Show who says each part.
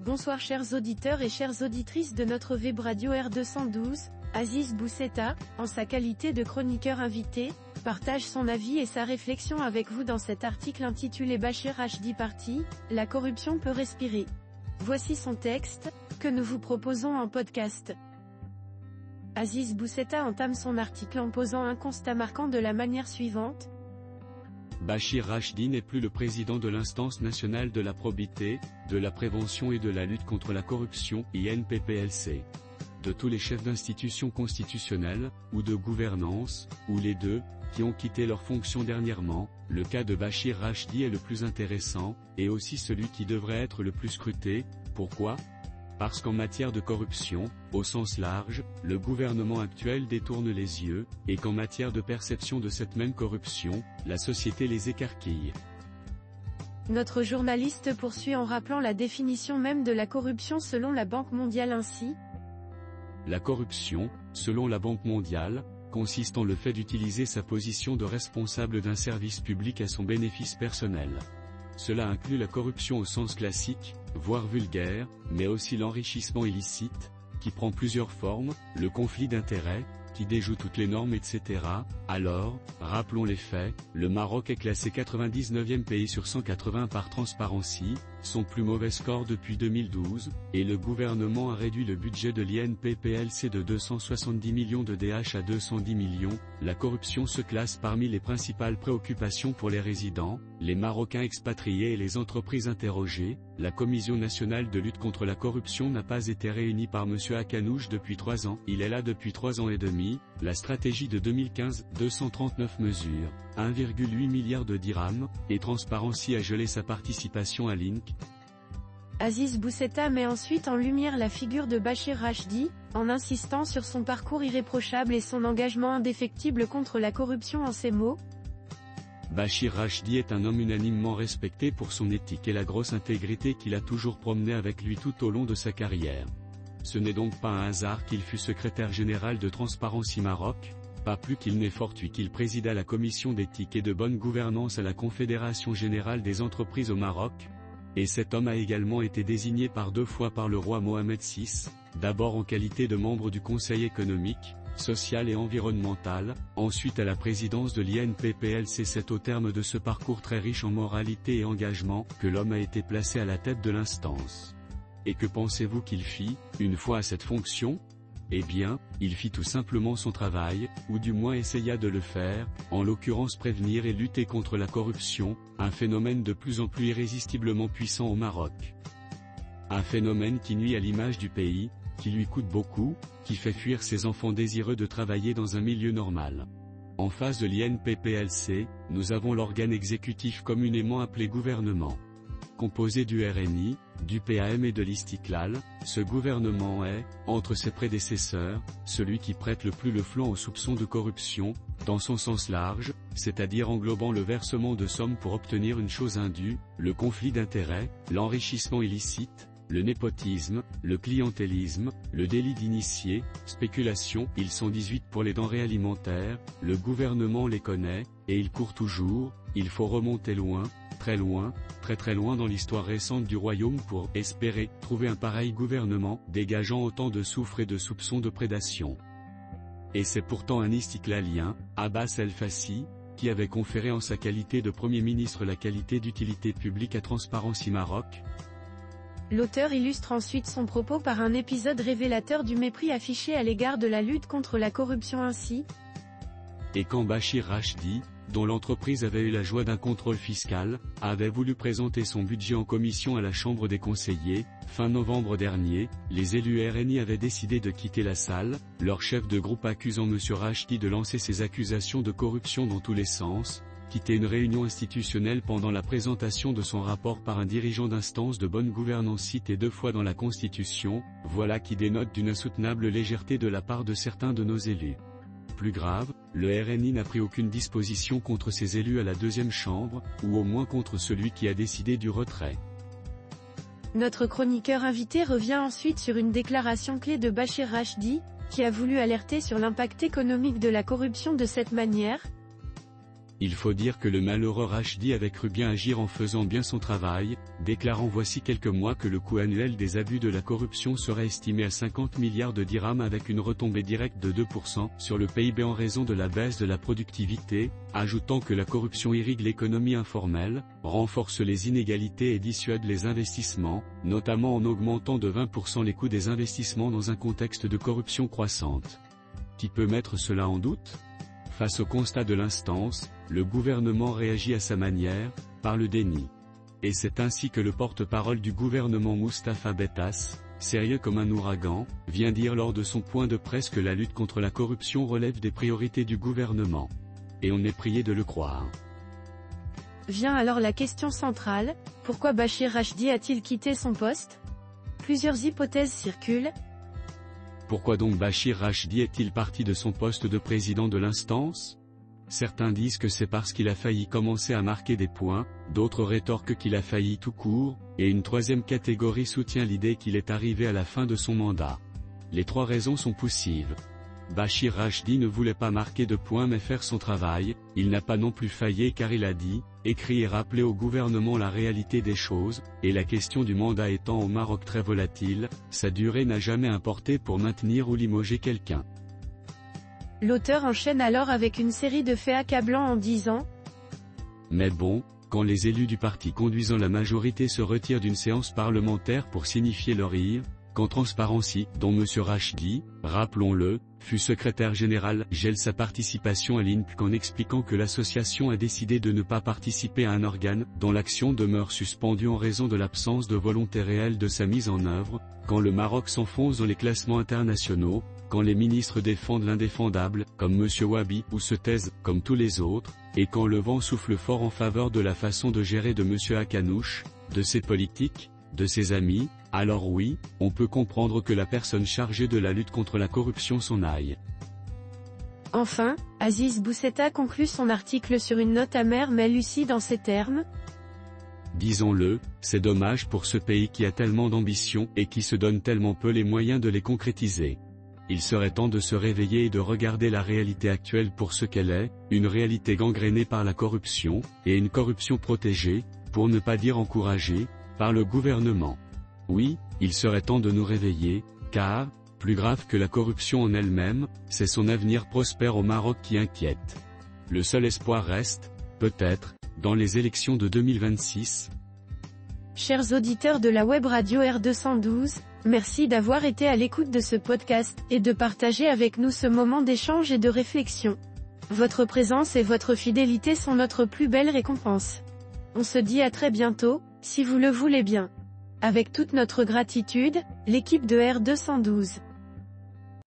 Speaker 1: Bonsoir chers auditeurs et chères auditrices de notre web radio R212, Aziz Bousseta, en sa qualité de chroniqueur invité, partage son avis et sa réflexion avec vous dans cet article intitulé Bachir HD Party, la corruption peut respirer. Voici son texte, que nous vous proposons en podcast. Aziz Bousseta entame son article en posant un constat marquant de la manière suivante.
Speaker 2: Bachir Rachdi n'est plus le président de l'instance nationale de la probité, de la prévention et de la lutte contre la corruption, INPPLC. De tous les chefs d'institutions constitutionnelles, ou de gouvernance, ou les deux, qui ont quitté leurs fonctions dernièrement, le cas de Bachir Rachdi est le plus intéressant, et aussi celui qui devrait être le plus scruté. Pourquoi ? Parce qu'en matière de corruption, au sens large, le gouvernement actuel détourne les yeux, et qu'en matière de perception de cette même corruption, la société les écarquille.
Speaker 1: Notre journaliste poursuit en rappelant la définition même de la corruption selon la Banque mondiale ainsi.
Speaker 2: La corruption, selon la Banque mondiale, consiste en le fait d'utiliser sa position de responsable d'un service public à son bénéfice personnel. Cela inclut la corruption au sens classique, voire vulgaire, mais aussi l'enrichissement illicite, qui prend plusieurs formes, le conflit d'intérêts, qui déjoue toutes les normes etc. Alors, rappelons les faits, le Maroc est classé 99e pays sur 180 par Transparency, son plus mauvais score depuis 2012, et le gouvernement a réduit le budget de l'INPPLC de 270 millions de DH à 210 millions, la corruption se classe parmi les principales préoccupations pour les résidents, les Marocains expatriés et les entreprises interrogées. La Commission nationale de lutte contre la corruption n'a pas été réunie par M. Akanouche depuis 3 ans, il est là depuis 3 ans et demi, la stratégie de 2015, 239 mesures, 1,8 milliard de dirhams, et Transparency a gelé sa participation à Link.
Speaker 1: Aziz Bousseta met ensuite en lumière la figure de Bachir Rachdi, en insistant sur son parcours irréprochable et son engagement indéfectible contre la corruption en ces mots.
Speaker 2: Bachir Rachdi est un homme unanimement respecté pour son éthique et la grosse intégrité qu'il a toujours promené avec lui tout au long de sa carrière. Ce n'est donc pas un hasard qu'il fut secrétaire général de Transparency Maroc, pas plus qu'il n'est fortuit qu'il présida la commission d'éthique et de bonne gouvernance à la Confédération générale des entreprises au Maroc. Et cet homme a également été désigné par 2 fois par le roi Mohamed VI, d'abord en qualité de membre du Conseil économique, social et environnemental, ensuite à la présidence de l'INPPLC. C'est au terme de ce parcours très riche en moralité et engagement, que l'homme a été placé à la tête de l'instance. Et que pensez-vous qu'il fit, une fois à cette fonction ? Eh bien, il fit tout simplement son travail, ou du moins essaya de le faire, en l'occurrence prévenir et lutter contre la corruption, un phénomène de plus en plus irrésistiblement puissant au Maroc. Un phénomène qui nuit à l'image du pays, qui lui coûte beaucoup, qui fait fuir ses enfants désireux de travailler dans un milieu normal. En face de l'INPPLC, nous avons l'organe exécutif communément appelé gouvernement. Composé du RNI, du PAM et de l'Istiklal, ce gouvernement est, entre ses prédécesseurs, celui qui prête le plus le flanc aux soupçons de corruption, dans son sens large, c'est-à-dire englobant le versement de sommes pour obtenir une chose indue, le conflit d'intérêts, l'enrichissement illicite, le népotisme, le clientélisme, le délit d'initié, spéculation. Ils sont 18 pour les denrées alimentaires, le gouvernement les connaît, et il court toujours. Il faut remonter loin, très loin, très loin dans l'histoire récente du royaume pour espérer trouver un pareil gouvernement, dégageant autant de soufre et de soupçons de prédation. Et c'est pourtant un istiklalien, Abbas El-Fassi, qui avait conféré en sa qualité de Premier ministre la qualité d'utilité publique à Transparency Maroc.
Speaker 1: L'auteur illustre ensuite son propos par un épisode révélateur du mépris affiché à l'égard de la lutte contre la corruption ainsi.
Speaker 2: Et quand Bachir Rachdi, dont l'entreprise avait eu la joie d'un contrôle fiscal, avait voulu présenter son budget en commission à la Chambre des conseillers, fin novembre dernier, les élus RNI avaient décidé de quitter la salle, leur chef de groupe accusant M. Rachdi de lancer ses accusations de corruption dans tous les sens, quitter une réunion institutionnelle pendant la présentation de son rapport par un dirigeant d'instance de bonne gouvernance cité 2 fois dans la Constitution, voilà qui dénote d'une insoutenable légèreté de la part de certains de nos élus. Plus grave, le RNI n'a pris aucune disposition contre ses élus à la 2e chambre, ou au moins contre celui qui a décidé du retrait.
Speaker 1: Notre chroniqueur invité revient ensuite sur une déclaration clé de Bachir Rachdi, qui a voulu alerter sur l'impact économique de la corruption de cette manière.
Speaker 2: Il faut dire que le malheureux Rachdi avait cru bien agir en faisant bien son travail, déclarant voici quelques mois que le coût annuel des abus de la corruption serait estimé à 50 milliards de dirhams avec une retombée directe de 2% sur le PIB en raison de la baisse de la productivité, ajoutant que la corruption irrigue l'économie informelle, renforce les inégalités et dissuade les investissements, notamment en augmentant de 20% les coûts des investissements dans un contexte de corruption croissante. Qui peut mettre cela en doute ? Face au constat de l'instance, le gouvernement réagit à sa manière, par le déni. Et c'est ainsi que le porte-parole du gouvernement Moustapha Bettas, sérieux comme un ouragan, vient dire lors de son point de presse que la lutte contre la corruption relève des priorités du gouvernement. Et on est prié de le croire.
Speaker 1: Vient alors la question centrale, pourquoi Bachir Rachdi a-t-il quitté son poste ? Plusieurs hypothèses circulent.
Speaker 2: Pourquoi donc Bachir Rachdi est-il parti de son poste de président de l'instance ? Certains disent que c'est parce qu'il a failli commencer à marquer des points, d'autres rétorquent qu'il a failli tout court, et une troisième catégorie soutient l'idée qu'il est arrivé à la fin de son mandat. Les trois raisons sont possibles. Bachir Rachdi ne voulait pas marquer de points mais faire son travail, il n'a pas non plus failli car il a dit, écrit et rappelé au gouvernement la réalité des choses, et la question du mandat étant au Maroc très volatile, sa durée n'a jamais importé pour maintenir ou limoger quelqu'un.
Speaker 1: L'auteur enchaîne alors avec une série de faits accablants en disant «
Speaker 2: Mais bon, quand les élus du parti conduisant la majorité se retirent d'une séance parlementaire pour signifier leur ire, quand Transparency, dont M. Rachdi, rappelons-le, fut secrétaire général, gèle sa participation à l'INPC en expliquant que l'association a décidé de ne pas participer à un organe, dont l'action demeure suspendue en raison de l'absence de volonté réelle de sa mise en œuvre, quand le Maroc s'enfonce dans les classements internationaux, quand les ministres défendent l'indéfendable, comme M. Wabi, ou se taisent, comme tous les autres, et quand le vent souffle fort en faveur de la façon de gérer de M. Hakanouch, de ses politiques, de ses amis, alors oui, on peut comprendre que la personne chargée de la lutte contre la corruption s'en aille. »
Speaker 1: Enfin, Aziz Boussetta conclut son article sur une note amère mais lucide en ces termes.
Speaker 2: Disons-le, c'est dommage pour ce pays qui a tellement d'ambition et qui se donne tellement peu les moyens de les concrétiser. Il serait temps de se réveiller et de regarder la réalité actuelle pour ce qu'elle est, une réalité gangrénée par la corruption, et une corruption protégée, pour ne pas dire encouragée, par le gouvernement. Oui, il serait temps de nous réveiller, car, plus grave que la corruption en elle-même, c'est son avenir prospère au Maroc qui inquiète. Le seul espoir reste, peut-être, dans les élections de 2026.
Speaker 1: Chers auditeurs de la web radio R212, merci d'avoir été à l'écoute de ce podcast, et de partager avec nous ce moment d'échange et de réflexion. Votre présence et votre fidélité sont notre plus belle récompense. On se dit à très bientôt, si vous le voulez bien. Avec toute notre gratitude, l'équipe de R212.